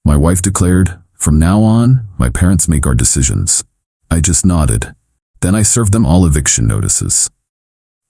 My wife declared, "From now on, my parents make our decisions." I just nodded. Then I served them all eviction notices.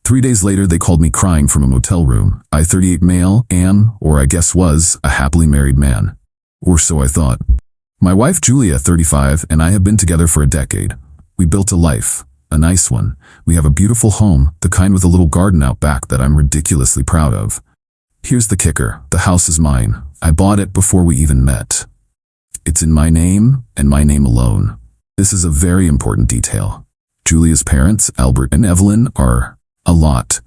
3 days later, they called me crying from a motel room. I, 38 male, am, or I guess was, a happily married man. Or so I thought. My wife Julia, 35, and I have been together for a decade. We built a life, a nice one. We have a beautiful home, the kind with a little garden out back that I'm ridiculously proud of. Here's the kicker. The house is mine. I bought it before we even met. It's in my name, and my name alone. This is a very important detail. Julia's parents, Albert and Evelyn, are a lot.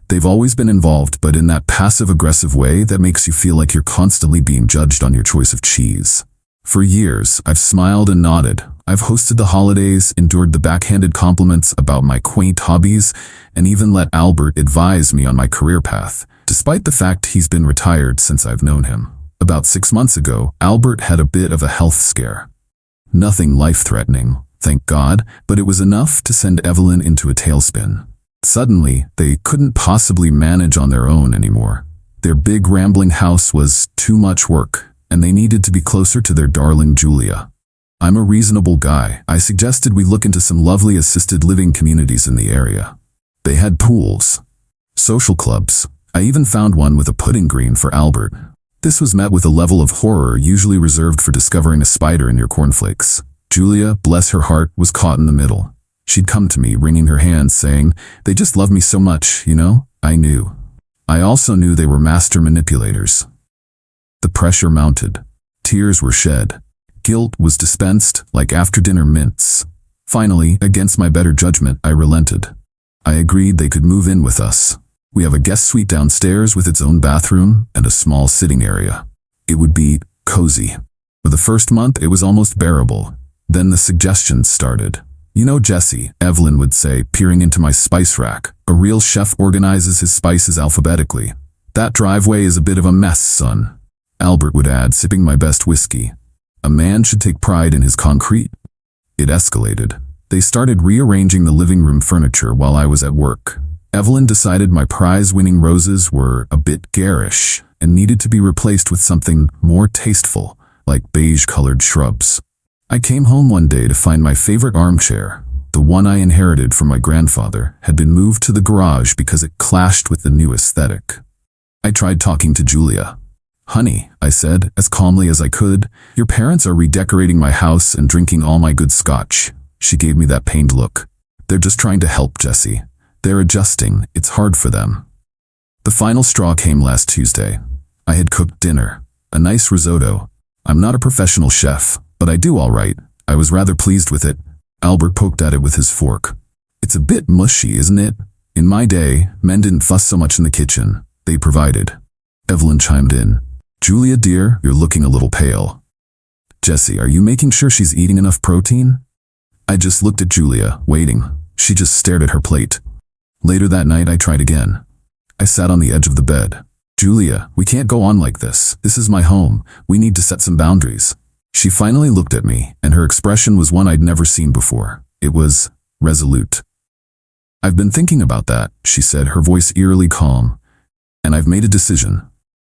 They've always been involved, but in that passive-aggressive way that makes you feel like you're constantly being judged on your choice of cheese. For years, I've smiled and nodded. I've hosted the holidays, endured the backhanded compliments about my quaint hobbies, and even let Albert advise me on my career path, despite the fact he's been retired since I've known him. About 6 months ago, Albert had a bit of a health scare. Nothing life-threatening, thank God, but it was enough to send Evelyn into a tailspin. Suddenly, they couldn't possibly manage on their own anymore. Their big rambling house was too much work, and they needed to be closer to their darling Julia. I'm a reasonable guy. I suggested we look into some lovely assisted living communities in the area. They had pools, social clubs. I even found one with a pudding green for Albert. This was met with a level of horror usually reserved for discovering a spider in your cornflakes. Julia, bless her heart, was caught in the middle. She'd come to me, wringing her hands, saying, "They just love me so much, you know?" I knew. I also knew they were master manipulators. The pressure mounted. Tears were shed. Guilt was dispensed like after-dinner mints. Finally, against my better judgment, I relented. I agreed they could move in with us. We have a guest suite downstairs with its own bathroom and a small sitting area. It would be cozy. For the first month, it was almost bearable. Then the suggestions started. "You know, Jesse," Evelyn would say, peering into my spice rack, "a real chef organizes his spices alphabetically. That driveway is a bit of a mess, son." Albert would add, sipping my best whiskey, "A man should take pride in his concrete." It escalated. They started rearranging the living room furniture while I was at work. Evelyn decided my prize-winning roses were a bit garish and needed to be replaced with something more tasteful, like beige-colored shrubs. I came home one day to find my favorite armchair, the one I inherited from my grandfather, had been moved to the garage because it clashed with the new aesthetic. I tried talking to Julia. "Honey," I said, as calmly as I could, "your parents are redecorating my house and drinking all my good scotch." She gave me that pained look. "They're just trying to help, Jesse. They're adjusting. It's hard for them." The final straw came last Tuesday. I had cooked dinner, a nice risotto. I'm not a professional chef, but I do all right. I was rather pleased with it. Albert poked at it with his fork. "It's a bit mushy, isn't it? In my day, men didn't fuss so much in the kitchen. They provided." Evelyn chimed in. "Julia, dear, you're looking a little pale." "Jesse, are you making sure she's eating enough protein?" I just looked at Julia, waiting. She just stared at her plate. Later that night, I tried again. I sat on the edge of the bed. "Julia, we can't go on like this. This is my home. We need to set some boundaries." She finally looked at me, and her expression was one I'd never seen before. It was resolute. "I've been thinking about that," she said, her voice eerily calm. "And I've made a decision.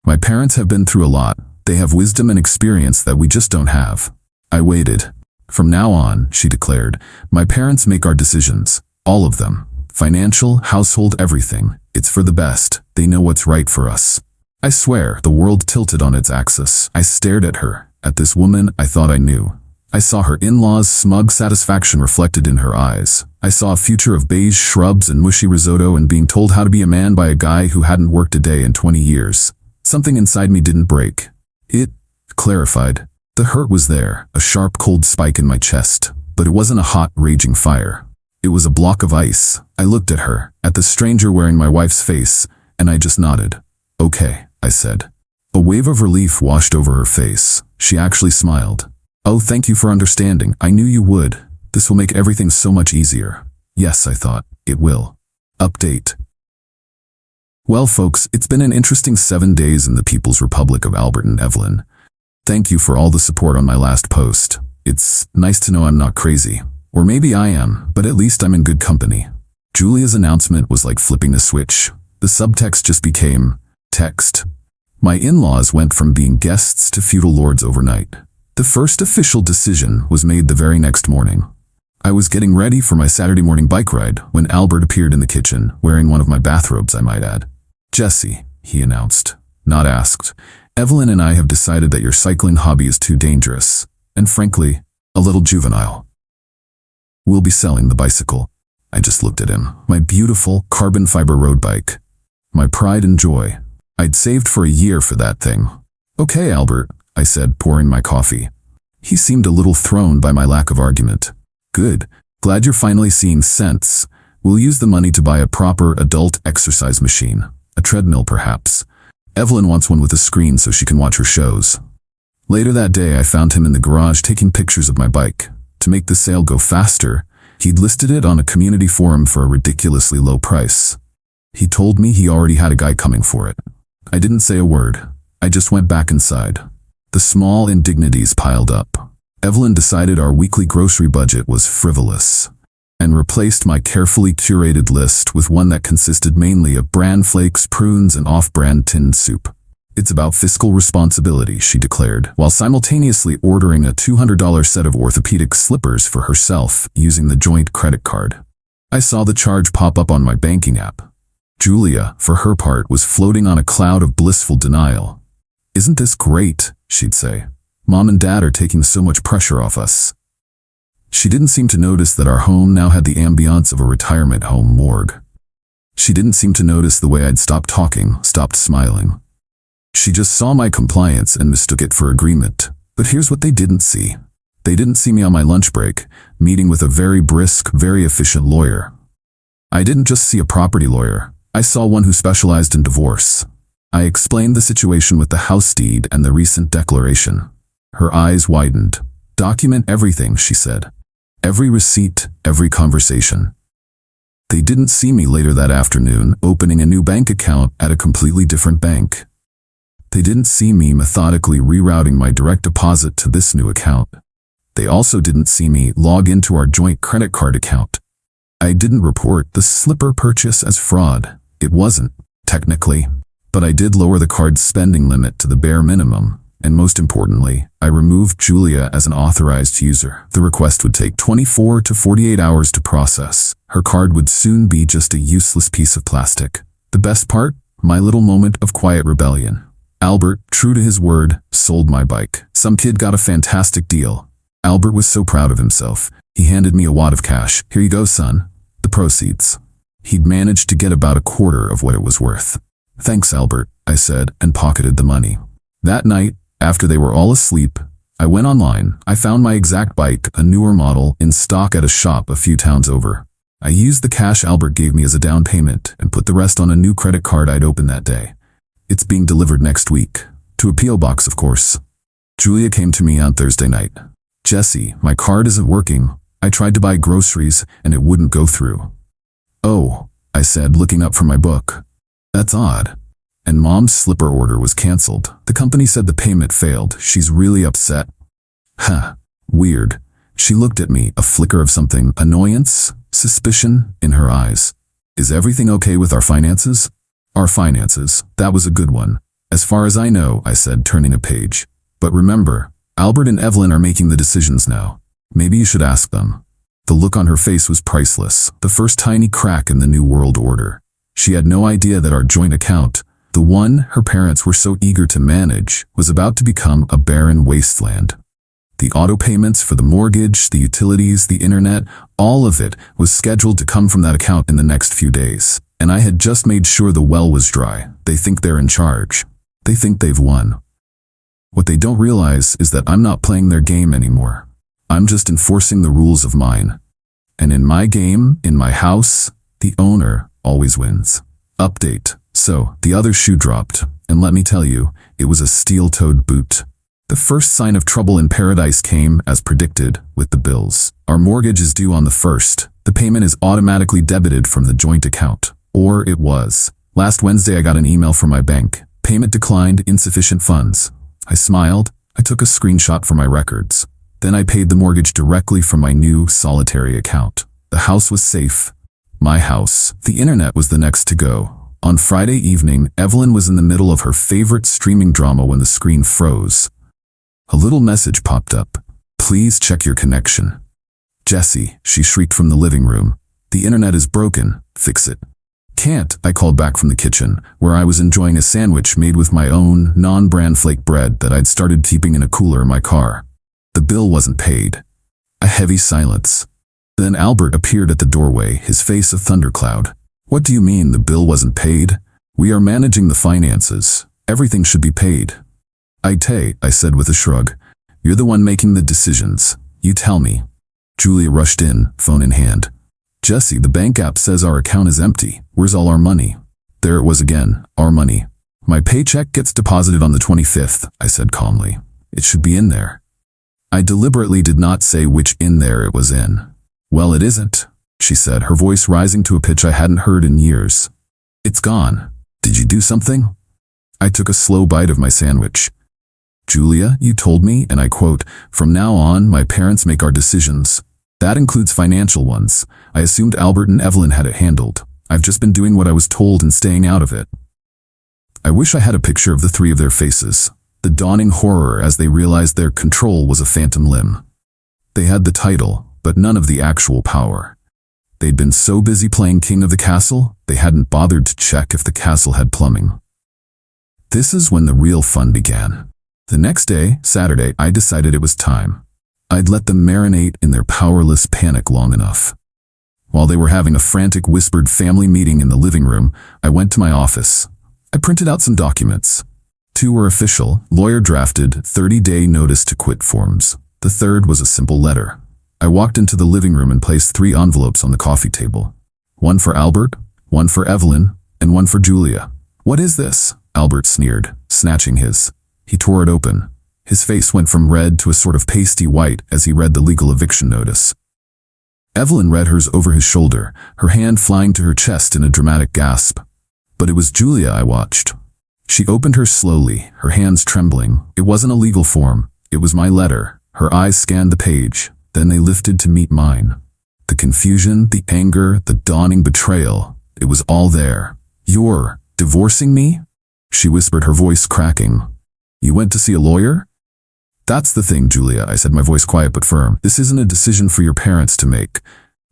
My parents have been through a lot. They have wisdom and experience that we just don't have." I waited. "From now on," she declared, "my parents make our decisions. All of them. Financial, household, everything. It's for the best. They know what's right for us." I swear, the world tilted on its axis. I stared at her. At this woman I thought I knew. I saw her in-laws' smug satisfaction reflected in her eyes. I saw a future of beige shrubs and mushy risotto and being told how to be a man by a guy who hadn't worked a day in 20 years. Something inside me didn't break. It clarified. The hurt was there, a sharp cold spike in my chest, but it wasn't a hot, raging fire. It was a block of ice. I looked at her, at the stranger wearing my wife's face, and I just nodded. "Okay," I said. A wave of relief washed over her face. She actually smiled. "Oh, thank you for understanding. I knew you would. This will make everything so much easier." Yes, I thought, it will. Update. Well, folks, it's been an interesting 7 days in the People's Republic of Albert and Evelyn. Thank you for all the support on my last post. It's nice to know I'm not crazy. Or maybe I am, but at least I'm in good company. Julia's announcement was like flipping a switch. The subtext just became text. My in-laws went from being guests to feudal lords overnight. The first official decision was made the very next morning. I was getting ready for my Saturday morning bike ride when Albert appeared in the kitchen, wearing one of my bathrobes, I might add. "Jesse," he announced, not asked, "Evelyn and I have decided that your cycling hobby is too dangerous, and frankly, a little juvenile. We'll be selling the bicycle." I just looked at him. My beautiful carbon fiber road bike. My pride and joy. I'd saved for a year for that thing. "Okay, Albert," I said, pouring my coffee. He seemed a little thrown by my lack of argument. "Good. Glad you're finally seeing sense. We'll use the money to buy a proper adult exercise machine. A treadmill, perhaps. Evelyn wants one with a screen so she can watch her shows." Later that day, I found him in the garage taking pictures of my bike. To make the sale go faster, he'd listed it on a community forum for a ridiculously low price. He told me he already had a guy coming for it. I didn't say a word. I just went back inside. The small indignities piled up. Evelyn decided our weekly grocery budget was frivolous and replaced my carefully curated list with one that consisted mainly of bran flakes, prunes, and off-brand tinned soup. "It's about fiscal responsibility," she declared, while simultaneously ordering a $200 set of orthopedic slippers for herself using the joint credit card. I saw the charge pop up on my banking app. Julia, for her part, was floating on a cloud of blissful denial. "Isn't this great?" she'd say. "Mom and Dad are taking so much pressure off us." She didn't seem to notice that our home now had the ambiance of a retirement home morgue. She didn't seem to notice the way I'd stopped talking, stopped smiling. She just saw my compliance and mistook it for agreement. But here's what they didn't see. They didn't see me on my lunch break, meeting with a very brisk, very efficient lawyer. I didn't just see a property lawyer. I saw one who specialized in divorce. I explained the situation with the house deed and the recent declaration. Her eyes widened. "Document everything," she said. "Every receipt, every conversation." They didn't see me later that afternoon opening a new bank account at a completely different bank. They didn't see me methodically rerouting my direct deposit to this new account. They also didn't see me log into our joint credit card account. I didn't report the slipper purchase as fraud. It wasn't, technically. But I did lower the card's spending limit to the bare minimum. And most importantly, I removed Julia as an authorized user. The request would take 24 to 48 hours to process. Her card would soon be just a useless piece of plastic. The best part? My little moment of quiet rebellion. Albert, true to his word, sold my bike. Some kid got a fantastic deal. Albert was so proud of himself. He handed me a wad of cash. "Here you go, son. The proceeds." He'd managed to get about a quarter of what it was worth. "Thanks, Albert," I said, and pocketed the money. That night, after they were all asleep, I went online. I found my exact bike, a newer model, in stock at a shop a few towns over. I used the cash Albert gave me as a down payment and put the rest on a new credit card I'd opened that day. It's being delivered next week. To a P.O. box, of course. Julia came to me on Thursday night. "Jesse, my card isn't working. I tried to buy groceries and it wouldn't go through." "Oh," I said, looking up from my book. "That's odd." "And Mom's slipper order was canceled. The company said the payment failed. She's really upset." "Huh. Weird." She looked at me, a flicker of something, annoyance, suspicion, in her eyes. "Is everything okay with our finances?" "Our finances. That was a good one. As far as I know," I said, turning a page. "But remember, Albert and Evelyn are making the decisions now. Maybe you should ask them." The look on her face was priceless, the first tiny crack in the new world order. She had no idea that our joint account, the one her parents were so eager to manage, was about to become a barren wasteland. The auto payments for the mortgage, the utilities, the internet, all of it was scheduled to come from that account in the next few days. And I had just made sure the well was dry. They think they're in charge. They think they've won. What they don't realize is that I'm not playing their game anymore. I'm just enforcing the rules of mine. And in my game, in my house, the owner always wins. Update. So, the other shoe dropped, and let me tell you, it was a steel-toed boot. The first sign of trouble in paradise came, as predicted, with the bills. Our mortgage is due on the 1st. The payment is automatically debited from the joint account. Or it was. Last Wednesday I got an email from my bank. Payment declined, insufficient funds. I smiled. I took a screenshot for my records. Then I paid the mortgage directly from my new solitary account. The house was safe. My house. The internet was the next to go. On Friday evening, Evelyn was in the middle of her favorite streaming drama when the screen froze. A little message popped up. "Please check your connection." "Jesse," she shrieked from the living room. "The internet is broken. Fix it." "Can't," I called back from the kitchen, where I was enjoying a sandwich made with my own non-brand flake bread that I'd started keeping in a cooler in my car. The bill wasn't paid. A heavy silence. Then Albert appeared at the doorway, his face a thundercloud. "What do you mean the bill wasn't paid? We are managing the finances. Everything should be paid." I said with a shrug. "You're the one making the decisions. You tell me." Julia rushed in, phone in hand. "Jesse, the bank app says our account is empty. Where's all our money?" There it was again, our money. "My paycheck gets deposited on the 25th, I said calmly. "It should be in there." I deliberately did not say which in there it was in. "Well, it isn't," she said, her voice rising to a pitch I hadn't heard in years. "It's gone. Did you do something?" I took a slow bite of my sandwich. "Julia, you told me, and I quote, 'From now on, my parents make our decisions.' That includes financial ones. I assumed Albert and Evelyn had it handled. I've just been doing what I was told and staying out of it." I wish I had a picture of the three of their faces, the dawning horror as they realized their control was a phantom limb. They had the title, but none of the actual power. They'd been so busy playing king of the castle, they hadn't bothered to check if the castle had plumbing. This is when the real fun began. The next day, Saturday, I decided it was time. I'd let them marinate in their powerless panic long enough. While they were having a frantic whispered family meeting in the living room, I went to my office. I printed out some documents. 2 were official, lawyer-drafted, 30-day notice to quit forms. The third was a simple letter. I walked into the living room and placed 3 envelopes on the coffee table. 1 for Albert, 1 for Evelyn, and 1 for Julia. "What is this?" Albert sneered, snatching his. He tore it open. His face went from red to a sort of pasty white as he read the legal eviction notice. Evelyn read hers over his shoulder, her hand flying to her chest in a dramatic gasp. But it was Julia I watched. She opened hers slowly, her hands trembling. It wasn't a legal form. It was my letter. Her eyes scanned the page. Then they lifted to meet mine. The confusion, the anger, the dawning betrayal. It was all there. "You're divorcing me?" she whispered, her voice cracking. "You went to see a lawyer?" "That's the thing, Julia," I said, my voice quiet but firm. "This isn't a decision for your parents to make.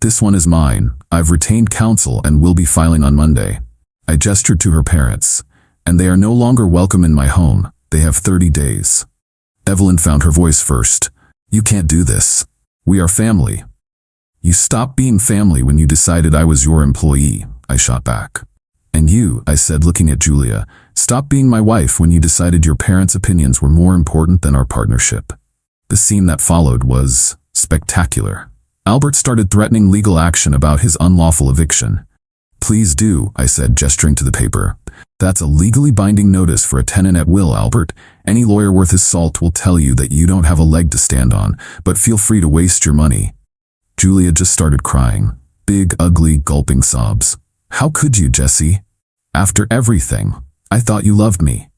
This one is mine. I've retained counsel and will be filing on Monday." I gestured to her parents. "And they are no longer welcome in my home. They have 30 days. Evelyn found her voice first. "You can't do this. We are family." "You stopped being family when you decided I was your employee," I shot back. "And you," I said, looking at Julia, "stopped being my wife when you decided your parents' opinions were more important than our partnership." The scene that followed was spectacular. Albert started threatening legal action about his unlawful eviction. "Please do," I said, gesturing to the paper. "That's a legally binding notice for a tenant at will, Albert. Any lawyer worth his salt will tell you that you don't have a leg to stand on, but feel free to waste your money." Julia just started crying. Big, ugly, gulping sobs. "How could you, Jesse? After everything. I thought you loved me."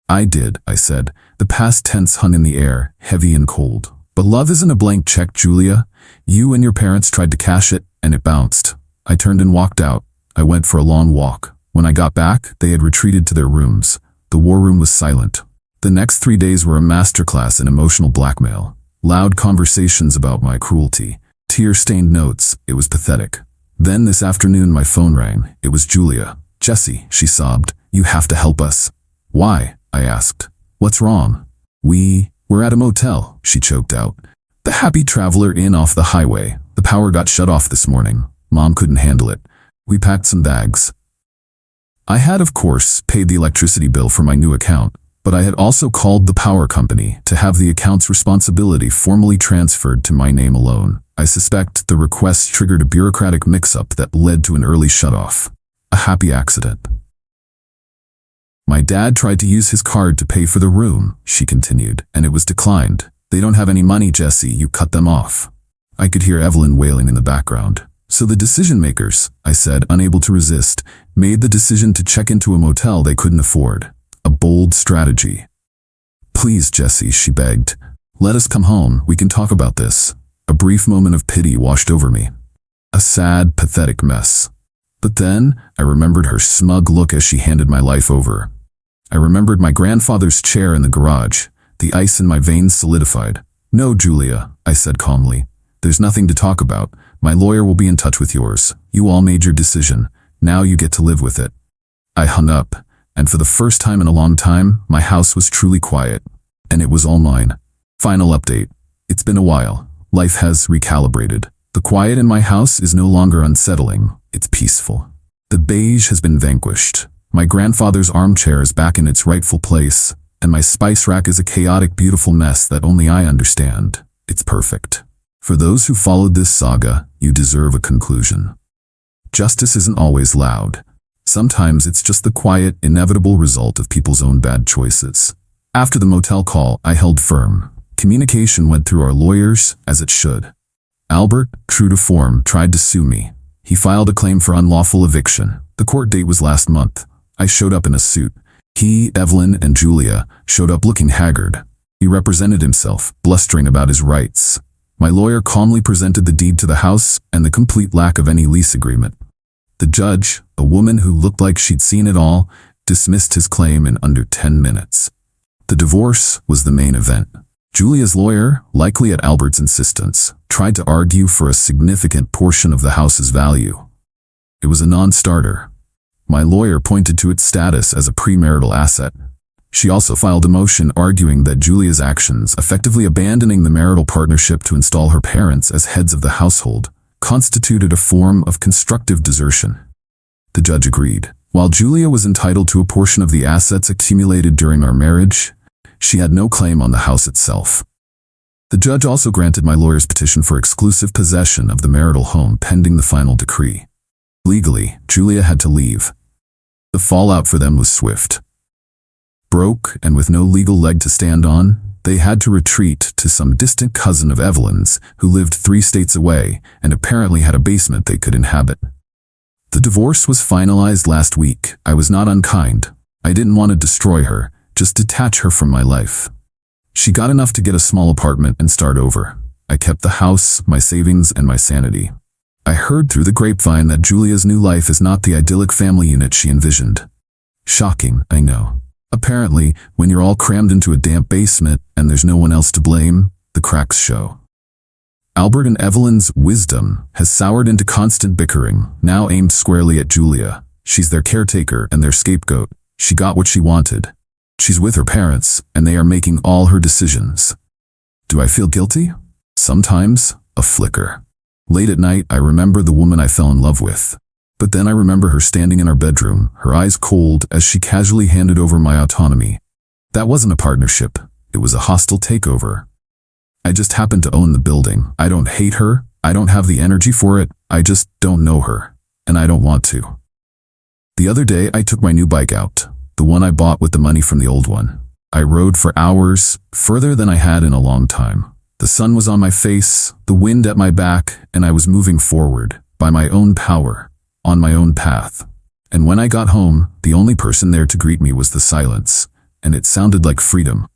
"I did," I said. The past tense hung in the air, heavy and cold. "But love isn't a blank check, Julia. You and your parents tried to cash it, and it bounced." I turned and walked out. I went for a long walk. When I got back, they had retreated to their rooms. The war room was silent. The next 3 days were a masterclass in emotional blackmail. Loud conversations about my cruelty. Tear-stained notes. It was pathetic. Then this afternoon my phone rang. It was Julia. "Jesse," she sobbed, "you have to help us." "Why?" I asked. "What's wrong?" We're at a motel," she choked out. "The Happy Traveler Inn off the highway. The power got shut off this morning. Mom couldn't handle it. We packed some bags." I had, of course, paid the electricity bill for my new account, but I had also called the power company to have the account's responsibility formally transferred to my name alone. I suspect the request triggered a bureaucratic mix-up that led to an early shutoff. A happy accident. "My dad tried to use his card to pay for the room," she continued, "and it was declined. They don't have any money, Jesse, you cut them off." I could hear Evelyn wailing in the background. "So the decision makers," I said, unable to resist, "made the decision to check into a motel they couldn't afford. A bold strategy." "Please, Jesse," she begged. "Let us come home. We can talk about this." A brief moment of pity washed over me. A sad, pathetic mess. But then, I remembered her smug look as she handed my life over. I remembered my grandfather's chair in the garage. The ice in my veins solidified. "No, Julia," I said calmly. "There's nothing to talk about. My lawyer will be in touch with yours. You all made your decision. Now you get to live with it." I hung up, and for the first time in a long time, my house was truly quiet. And it was all mine. Final update. It's been a while. Life has recalibrated. The quiet in my house is no longer unsettling. It's peaceful. The beige has been vanquished. My grandfather's armchair is back in its rightful place, and my spice rack is a chaotic, beautiful mess that only I understand. It's perfect. For those who followed this saga, you deserve a conclusion. Justice isn't always loud. Sometimes it's just the quiet, inevitable result of people's own bad choices. After the motel call, I held firm. Communication went through our lawyers, as it should. Albert, true to form, tried to sue me. He filed a claim for unlawful eviction. The court date was last month. I showed up in a suit. He, Evelyn, and Julia showed up looking haggard. He represented himself, blustering about his rights. My lawyer calmly presented the deed to the house and the complete lack of any lease agreement. The judge, a woman who looked like she'd seen it all, dismissed his claim in under 10 minutes. The divorce was the main event. Julia's lawyer, likely at Albert's insistence, tried to argue for a significant portion of the house's value. It was a non-starter. My lawyer pointed to its status as a premarital asset. She also filed a motion arguing that Julia's actions, effectively abandoning the marital partnership to install her parents as heads of the household, constituted a form of constructive desertion. The judge agreed. While Julia was entitled to a portion of the assets accumulated during our marriage, she had no claim on the house itself. The judge also granted my lawyer's petition for exclusive possession of the marital home pending the final decree. Legally, Julia had to leave. The fallout for them was swift. Broke and with no legal leg to stand on, they had to retreat to some distant cousin of Evelyn's who lived 3 states away and apparently had a basement they could inhabit. The divorce was finalized last week. I was not unkind. I didn't want to destroy her, just detach her from my life. She got enough to get a small apartment and start over. I kept the house, my savings, and my sanity. I heard through the grapevine that Julia's new life is not the idyllic family unit she envisioned. Shocking, I know. Apparently, when you're all crammed into a damp basement and there's no one else to blame, the cracks show. Albert and Evelyn's wisdom has soured into constant bickering, now aimed squarely at Julia. She's their caretaker and their scapegoat. She got what she wanted. She's with her parents, and they are making all her decisions. Do I feel guilty? Sometimes, a flicker. Late at night, I remember the woman I fell in love with. But then I remember her standing in our bedroom, her eyes cold as she casually handed over my autonomy. That wasn't a partnership. It was a hostile takeover. I just happen to own the building. I don't hate her. I don't have the energy for it. I just don't know her. And I don't want to. The other day, I took my new bike out, the one I bought with the money from the old one. I rode for hours, further than I had in a long time. The sun was on my face, the wind at my back, and I was moving forward, by my own power, on my own path. And when I got home, the only person there to greet me was the silence, and it sounded like freedom.